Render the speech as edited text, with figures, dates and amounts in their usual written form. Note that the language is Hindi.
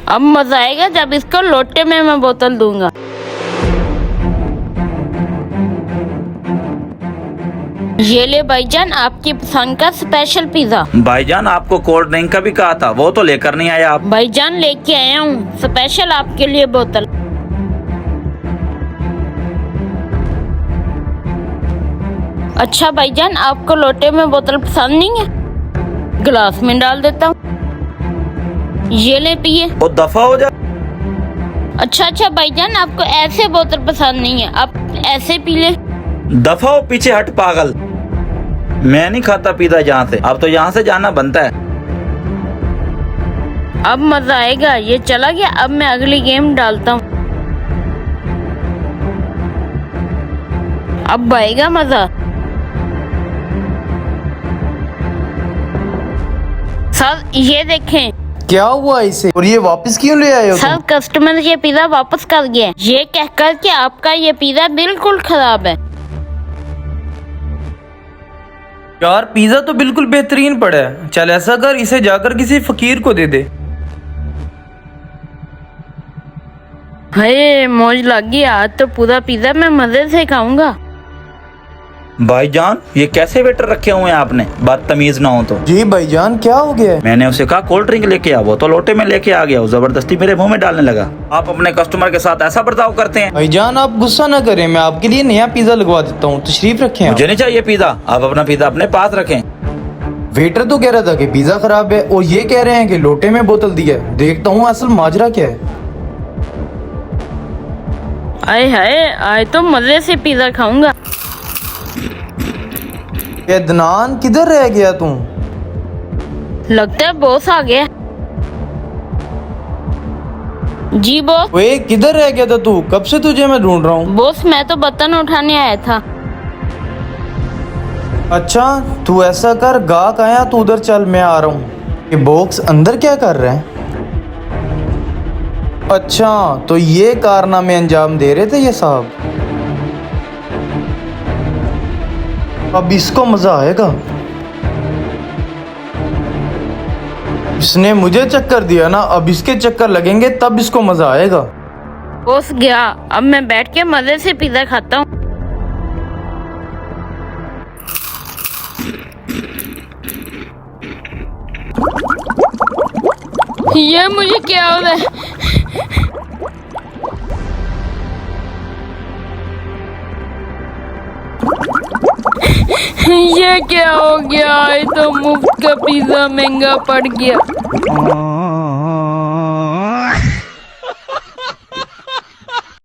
अब मजा आएगा जब इसको लोटे में मैं बोतल दूंगा। ये ले भाईजान आपकी पसंद का स्पेशल पिज्जा। भाईजान आपको कोल्ड ड्रिंक का भी कहा था, वो तो लेकर नहीं आया आप। भाईजान लेके आया हूँ स्पेशल आपके लिए बोतल। अच्छा भाईजान आपको लोटे में बोतल पसंद नहीं है, गिलास में डाल देता हूँ, ये ले पिए। वो दफा हो जा। अच्छा भाईजान आपको ऐसे बोतल पसंद नहीं है, आप ऐसे पी ले। दफा हो पीछे हट पागल, मैं नहीं खाता पीता यहाँ से, अब तो यहाँ से जाना बनता है। अब मजा आएगा, ये चला गया। अब मैं अगली गेम डालता हूँ, अब आएगा मजा। सर ये देखें। क्या हुआ इसे और ये वापस क्यों ले आए हो सर कस्टमर ये पिज्जा वापस कर गया, ये कहकर कि आपका ये पिज्जा बिल्कुल खराब है। यार पिज्जा तो बिल्कुल बेहतरीन पड़ा है, चल ऐसा कर इसे जाकर किसी फकीर को दे दे। हाय मौज लग गई, आज तो पूरा पिज्जा मैं मजे से खाऊंगा। भाईजान ये कैसे वेटर रखे हुए हैं आपने, बदतमीज ना हो तो। जी भाईजान क्या हो गया? मैंने उसे कहा कोल्ड ड्रिंक लेके आ, वो तो लोटे में लेके आ गया, वो जबरदस्ती मेरे मुंह में डालने लगा। आप अपने कस्टमर के साथ ऐसा बर्ताव करते हैं? भाईजान आप गुस्सा ना करें, मैं आपके लिए नया पिज्जा लगवा देता हूँ, तशरीफ रखें। मुझे नहीं चाहिए पिज्जा, आप अपना पिज्जा अपने पास रखें। वेटर तो कह रहा था कि पिज्जा खराब है और ये कह रहे हैं कि लोटे में बोतल दिया। देखता हूँ असल माजरा क्या है। आए हाय आज तो मजे से पिज्जा खाऊंगा। अदनान किधर रह गया तू? लगता है बॉस आ गया। जी बॉस। ओए किधर रह गया था तू, कब से तुझे मैं ढूंढ रहा हूँ। बॉस मैं तो बर्तन उठाने आया था। अच्छा तू ऐसा कर, गाहक आया तू उधर चल, मैं आ रहा हूँ। ये बॉक्स अंदर क्या कर रहे हैं? अच्छा तो ये कारनामे अंजाम दे रहे थे ये साहब। अब इसको मजा आएगा, इसने मुझे चक्कर दिया ना, अब इसके चक्कर लगेंगे तब इसको मजा आएगा। बॉस गया, अब मैं बैठ के मजे से पिज्जा खाता हूँ। ये मुझे क्या हो रहा है? ये क्या हो गया? ये तो मुफ्त का पिज्जा महंगा पड़ गया।